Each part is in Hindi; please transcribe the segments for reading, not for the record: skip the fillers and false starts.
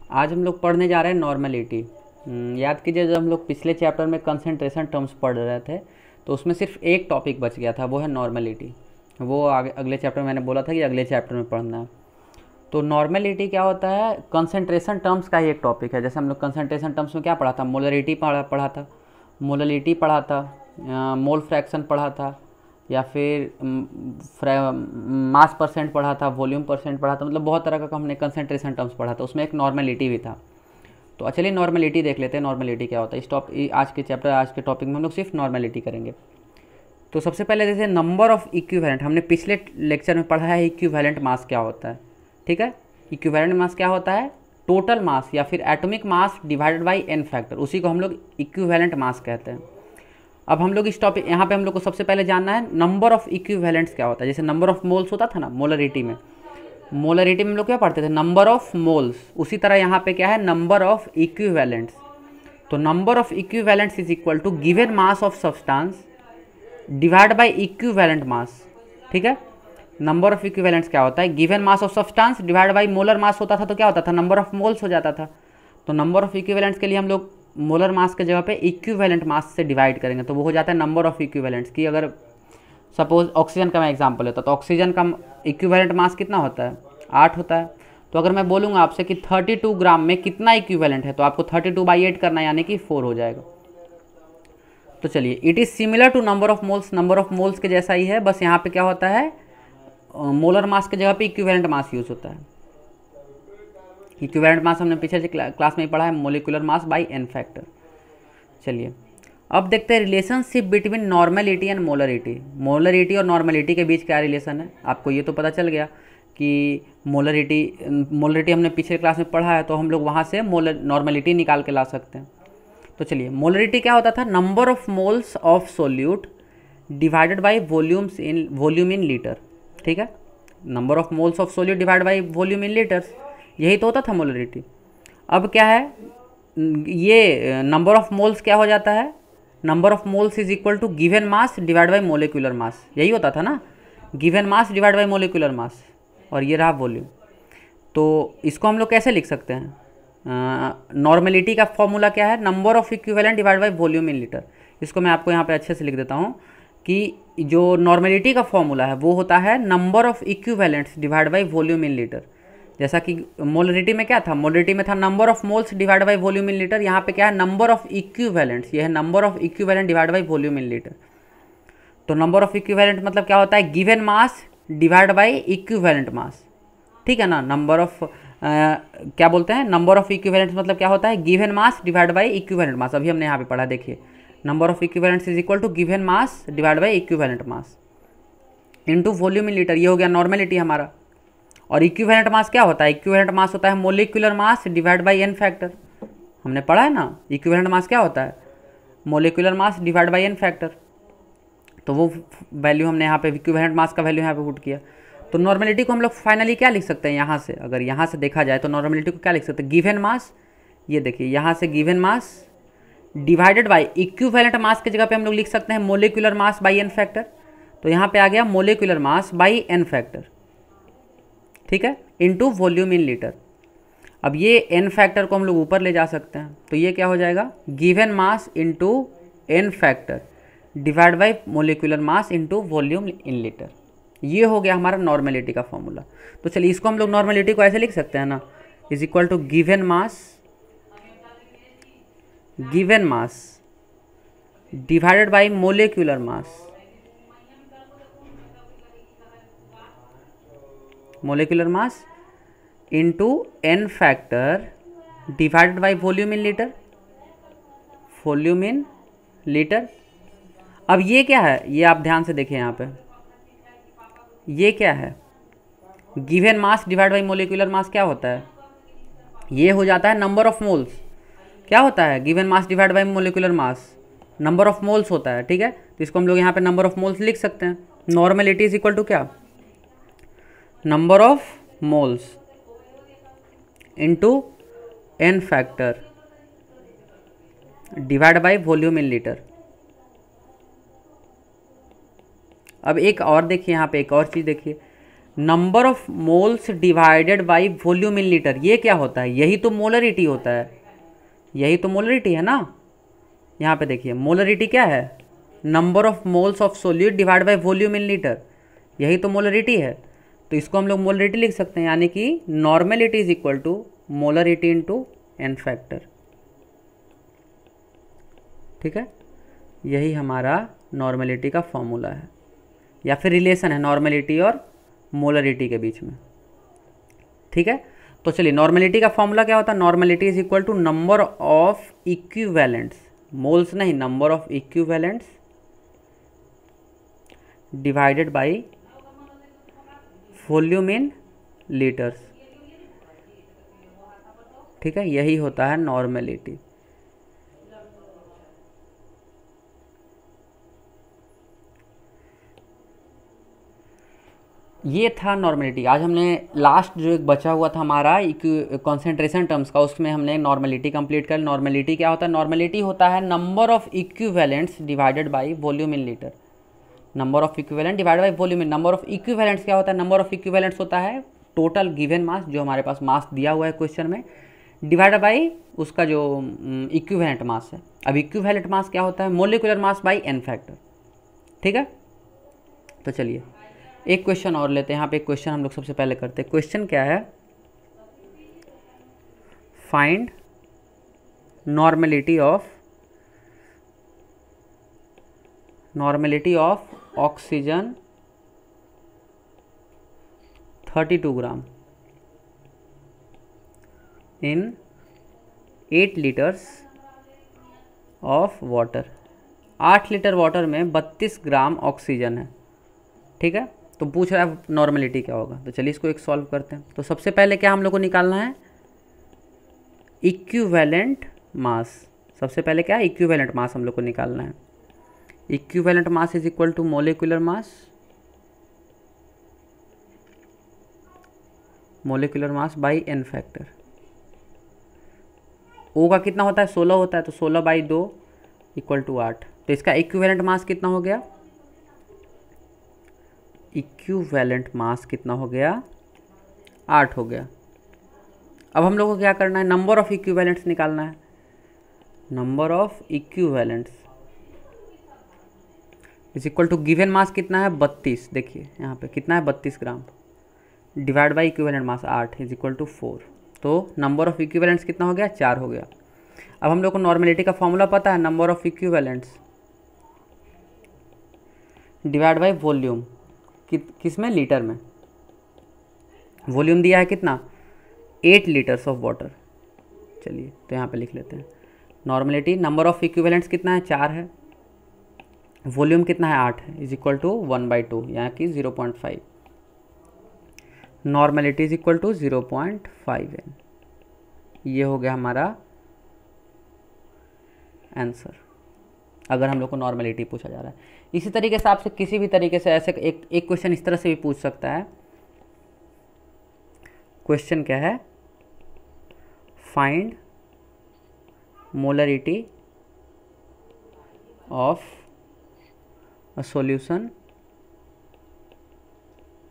आज हम लोग पढ़ने जा रहे हैं नॉर्मेलिटी। याद कीजिए, जब हम लोग पिछले चैप्टर में कंसंट्रेशन टर्म्स पढ़ रहे थे तो उसमें सिर्फ एक टॉपिक बच गया था, वो है नॉर्मेलिटी। वो आगे अगले चैप्टर में मैंने बोला था कि अगले चैप्टर में पढ़ना है। तो नॉर्मेलिटी क्या होता है? कंसंट्रेशन टर्म्स का ही एक टॉपिक है। जैसे हम लोग कंसंट्रेशन टर्म्स में क्या पढ़ा था? मोलरिटी पढ़ा था, मोलरिटी पढ़ा था, मोल फ्रैक्शन पढ़ा था, या फिर मास परसेंट पढ़ा था, वॉल्यूम परसेंट पढ़ा था। मतलब बहुत तरह का हमने कंसंट्रेशन टर्म्स पढ़ा था, उसमें एक नॉर्मेलिटी भी था। तो चलिए नॉर्मेलिटी देख लेते हैं, नॉर्मेलिटी क्या होता है। आज के चैप्टर, आज के टॉपिक में हम लोग सिर्फ नॉर्मेलिटी करेंगे। तो सबसे पहले जैसे नंबर ऑफ इक्विवेलेंट, हमने पिछले लेक्चर में पढ़ा है इक्विवेलेंट मास क्या होता है। ठीक है, इक्विवेलेंट मास क्या होता है? टोटल मास या फिर atomic mass divided by N factor, उसी को हम लोग इक्विवेलेंट मास कहते हैं। अब हम लोग इस टॉपिक, यहाँ पे हम लोग को सबसे पहले जानना है नंबर ऑफ इक्विवेलेंट्स क्या होता है। जैसे नंबर ऑफ मोल्स होता था ना मोलरिटी में, मोलरिटी में हम लोग क्या पढ़ते थे? Number of moles. उसी तरह यहाँ पे क्या है? Number of equivalents. तो number of equivalents is equal to given mass of substance divide by equivalent mass. ठीक है, नंबर ऑफ इक्विवेलेंट्स क्या होता है? Given mass of substance divide by molar mass होता था, तो क्या होता था? नंबर ऑफ मोल्स हो जाता था। तो नंबर ऑफ इक्विवेलेंट्स के लिए हम लोग मोलर मास के जगह पे इक्विवेलेंट मास से डिवाइड करेंगे, तो वो हो जाता है नंबर ऑफ इक्विवेलेंट्स की। अगर सपोज ऑक्सीजन का मैं एग्जांपल लेता तो ऑक्सीजन का इक्विवेलेंट मास कितना होता है? 8 होता है। तो अगर मैं बोलूँगा आपसे कि 32 ग्राम में कितना इक्विवेलेंट है, तो आपको 32/8 करना है, यानी कि 4 हो जाएगा। तो चलिए, it is similar to number of moles, number of moles के जैसा ही है, बस यहाँ पे क्या होता है? मोलर मास के जगह पे इक्विवेलेंट मास यूज़ होता है। इक्विवेलेंट मास हमने पीछे से क्लास में ही पढ़ा है, molecular mass by N factor. चलिए अब देखते हैं relationship between normality and molarity. Molarity और नॉर्मेलिटी के बीच क्या रिलेशन है, आपको ये तो पता चल गया कि मोलरिटी हमने पिछले क्लास में पढ़ा है, तो हम लोग वहाँ से नॉर्मेलिटी निकाल के ला सकते हैं। तो चलिए, मोलरिटी क्या होता था? Number of moles of solute divided by volume in litre. ठीक है, number of moles of solute divide by volume in litres, यही तो होता था मोलरिटी। अब क्या है, ये नंबर ऑफ मोल्स क्या हो जाता है? Number of moles is equal to given mass divide by molecular mass, यही होता था ना, given mass divide by molecular mass, और ये रहा वॉल्यूम। तो इसको हम लोग कैसे लिख सकते हैं? नॉर्मेलिटी का फॉर्मूला क्या है? Number of equivalent divide by volume in litre. इसको मैं आपको यहाँ पे अच्छे से लिख देता हूँ कि जो नॉर्मेलिटी का फॉर्मूला है वो होता है number of equivalents divide by volume in litre. जैसा कि मोलरिटी में क्या था? मोलरिटी में था number of moles divide by volume in litre. यहाँ पे क्या है? नंबर ऑफ इक्विवेलेंट्स, ये है number of equivalent divide by volume in litre. तो नंबर ऑफ इक्विवेलेंट मतलब क्या होता है? Given mass divide by equivalent mass. ठीक है ना, नंबर ऑफ क्या बोलते हैं? नंबर ऑफ इक्विवेलेंट्स मतलब क्या होता है? Given mass divide by equivalent mass. अभी हमने यहाँ पे पढ़ा, देखिए, number of equivalents is equal to given mass divide by equivalent mass into volume in litre. ये हो गया नॉर्मेलिटी हमारा। और इक्विवेलेंट मास क्या होता है? इक्विवेलेंट मास होता है molecular mass divide by N factor. हमने पढ़ा है ना, इक्विवेलेंट मास क्या होता है? Molecular mass divide by N factor. तो वो वैल्यू हमने यहाँ पे इक्विवेलेंट मास का वैल्यू यहाँ पे पुट किया। तो नॉर्मेलिटी को हम लोग फाइनली क्या लिख सकते हैं? यहाँ से, अगर यहाँ से देखा जाए तो नॉर्मेलिटी को क्या लिख सकते हैं? गिवन मास, ये देखिए यहाँ से given mass divided by equivalent mass की जगह पे हम लोग लिख सकते हैं molecular mass by N factor. तो यहाँ पे आ गया molecular mass by N factor, ठीक है, इनटू वॉल्यूम इन लीटर। अब ये एन फैक्टर को हम लोग ऊपर ले जा सकते हैं, तो ये क्या हो जाएगा? Given mass into N factor divide by molecular mass into volume in litre. ये हो गया हमारा नॉर्मेलिटी का फॉर्मूला। तो चलिए, इसको हम लोग नॉर्मेलिटी को ऐसे लिख सकते हैं ना, is equal to given mass divided by molecular mass, molecular mass into N factor divided by volume in litre, volume in litre. अब ये क्या है? ये आप ध्यान से देखिए यहाँ पे, ये क्या है? Given mass divide by molecular मास क्या होता है? ये हो जाता है नंबर ऑफ मोल्स। क्या होता है? Given mass divide by molecular mass, number of moles होता है। ठीक है, तो इसको हम लोग यहाँ पे नंबर ऑफ मोल्स लिख सकते हैं। नॉर्मेलिटी इज इक्वल टू क्या? Number of moles into N factor divide by volume in litre. अब एक और देखिए, यहाँ पे एक और चीज़ देखिए, number of moles divided by volume in litre, ये क्या होता है? यही तो मोलरिटी होता है, यही तो मोलरिटी है ना। यहाँ पे देखिए मोलरिटी क्या है? Number of moles of solute divide by volume in litre, यही तो मोलरिटी है। तो इसको हम लोग मोलरिटी लिख सकते हैं, यानी कि normality is equal to molarity into N factor. ठीक है, यही हमारा नॉर्मेलिटी का फॉर्मूला है, या फिर रिलेशन है नॉर्मेलिटी और मोलरिटी के बीच में। ठीक है, तो चलिए नॉर्मेलिटी का फॉर्मूला क्या होता है? Normality is equal to number of equivalents, moles नहीं, number of equivalents divided by volume in litres. ठीक है, यही होता है नॉर्मेलिटी। ये था नॉर्मेलिटी। आज हमने लास्ट जो एक बचा हुआ था हमारा कॉन्सेंट्रेशन टर्म्स का, उसमें हमने नॉर्मेलिटी कंप्लीट कर। नॉर्मेलिटी क्या होता है? नॉर्मेलिटी होता है number of equivalents divided by volume in litre. Number of equivalent divided by volume in. Number of equivalents क्या होता है? नंबर ऑफ इक्विवेलेंट्स होता है टोटल गिवन मास, जो हमारे पास मास दिया हुआ है क्वेश्चन में, डिवाइडेड बाई उसका जो इक्विवेलेंट मास है। अब इक्विवेलेंट मास क्या होता है? Molecular mass by N factor. ठीक है, तो चलिए एक क्वेश्चन और लेते हैं। यहाँ पे एक क्वेश्चन हम लोग सबसे पहले करते हैं। क्वेश्चन क्या है? Find normality of oxygen 32 gram in 8 litres of water. 8 litre water में 32 ग्राम ऑक्सीजन है। ठीक है, तो पूछ रहा है नॉर्मेलिटी क्या होगा। तो चलिए इसको एक सॉल्व करते हैं। तो सबसे पहले क्या हम लोग को निकालना है? इक्विवेलेंट मास। सबसे पहले क्या है? इक्विवेलेंट मास हम लोग को निकालना है। Equivalent mass is equal to molecular mass by N factor. O का कितना होता है? 16 होता है, तो 16 बाई 2 इक्वल टू 8। तो इसका इक्विवेलेंट मास कितना हो गया? इक्विवेलेंट मास कितना हो गया? 8 हो गया। अब हम लोग को क्या करना है? नंबर ऑफ इक्विवेलेंट्स निकालना है। Number of equivalents is equal to given mass कितना है? 32। देखिए यहाँ पे कितना है? 32 gram divide by equivalent mass 8 is equal to 4। तो नंबर ऑफ इक्विवेलेंट्स कितना हो गया? 4 हो गया। अब हम लोग को नॉर्मेलिटी का फॉर्मूला पता है, number of equivalents divide by volume. किस में? लीटर में। वॉल्यूम दिया है कितना? 8 लीटर्स ऑफ वाटर। चलिए तो यहाँ पे लिख लेते हैं नॉर्मेलिटी। नंबर ऑफ इक्विवेलेंट्स कितना है? 4 है। वॉल्यूम कितना है? 8 है, इज इक्वल टू 1/2, यहाँ की 0.5। Normality is equal to 0.5 n। ये हो गया हमारा आंसर, अगर हम लोग को नॉर्मेलिटी पूछा जा रहा है। इसी तरीके से आपसे किसी भी तरीके से ऐसे एक क्वेश्चन इस तरह से भी पूछ सकता है। क्वेश्चन क्या है? Find molarity of a solution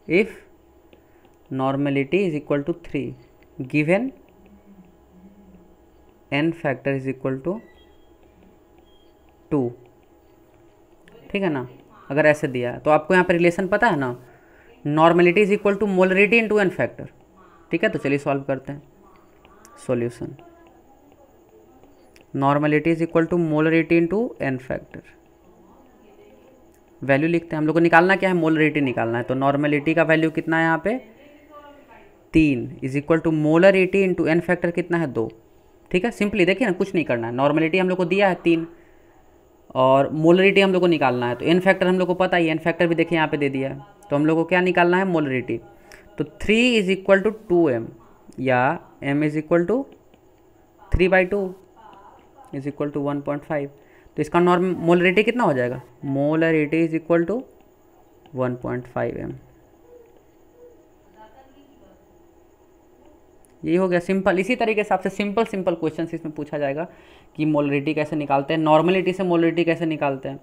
if normality is equal to 3 given N factor is equal to 2। ठीक है ना, अगर ऐसे दिया है तो आपको यहाँ पे रिलेशन पता है ना, normality is equal to molarity into N factor. ठीक है, तो चलिए सॉल्व करते हैं। Solution normality is equal to molarity into N factor. Value लिखते हैं। हम लोग को निकालना क्या है? मोलरिटी निकालना है। तो नॉर्मेलिटी का वैल्यू कितना है यहाँ पे? 3 is equal to molarity into N factor कितना है? 2। ठीक है, सिंपली देखिए ना, कुछ नहीं करना है। नॉर्मेलिटी हम लोग को दिया है 3 और मोलरिटी हम लोग को निकालना है। तो एन फैक्टर हम लोग को पता ही है, एन फैक्टर भी देखिए यहाँ पे दे दिया है। तो हम लोग को क्या निकालना है? मोलरिटी। तो 3 इज इक्वल टू 2m, या m is equal to 3/2 is equal to 1.5। तो इसका मोलरिटी कितना हो जाएगा? Molarity is equal to 1.5m। ये हो गया सिंपल। इसी तरीके से आपसे सिंपल क्वेश्चन इसमें पूछा जाएगा कि मोलरिटी कैसे निकालते हैं, नॉर्मेलिटी से मोलरिटी कैसे निकालते हैं।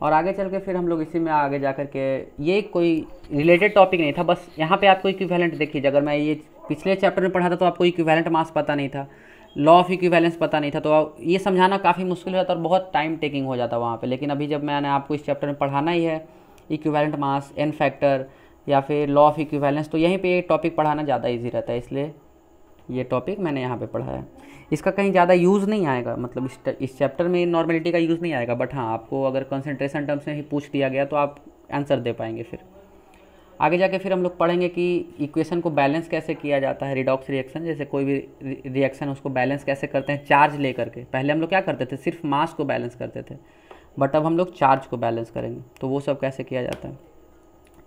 और आगे चल के फिर हम लोग इसी में आगे जा कर के, ये कोई रिलेटेड टॉपिक नहीं था, बस यहाँ पे आपको इक्विवेलेंट देखिए। अगर मैं ये पिछले चैप्टर में पढ़ा था तो आपको इक्विवेलेंट मास पता नहीं था, लॉ ऑफ इक्विवेलेंस पता नहीं था, तो ये समझाना काफ़ी मुश्किल हो जाता और बहुत टाइम टेकिंग हो जाता वहाँ पे। लेकिन अभी जब मैंने आपको इस चैप्टर में पढ़ाना ही है इक्विवेलेंट मास, एन फैक्टर या फिर लॉ ऑफ इक्विवेलेंस, तो यहीं पे ये टॉपिक पढ़ाना ज़्यादा ईजी रहता है, इसलिए ये टॉपिक मैंने यहाँ पे पढ़ा है। इसका कहीं ज़्यादा यूज़ नहीं आएगा, मतलब इस चैप्टर में नॉर्मेलिटी का यूज़ नहीं आएगा, बट हाँ आपको अगर कंसंट्रेशन टर्म्स में ही पूछ दिया गया तो आप आंसर दे पाएंगे। फिर आगे जाके फिर हम लोग पढ़ेंगे कि इक्वेशन को बैलेंस कैसे किया जाता है, रिडॉक्स रिएक्शन, जैसे कोई भी रिएक्शन उसको बैलेंस कैसे करते हैं चार्ज ले करके। पहले हम लोग क्या करते थे, सिर्फ मास को बैलेंस करते थे, बट अब हम लोग चार्ज को बैलेंस करेंगे, तो वो सब कैसे किया जाता है।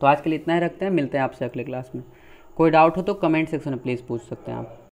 तो आज के लिए इतना ही रखते हैं, मिलते हैं आपसे अगले क्लास में। कोई डाउट हो तो कमेंट सेक्शन में प्लीज़ पूछ सकते हैं आप।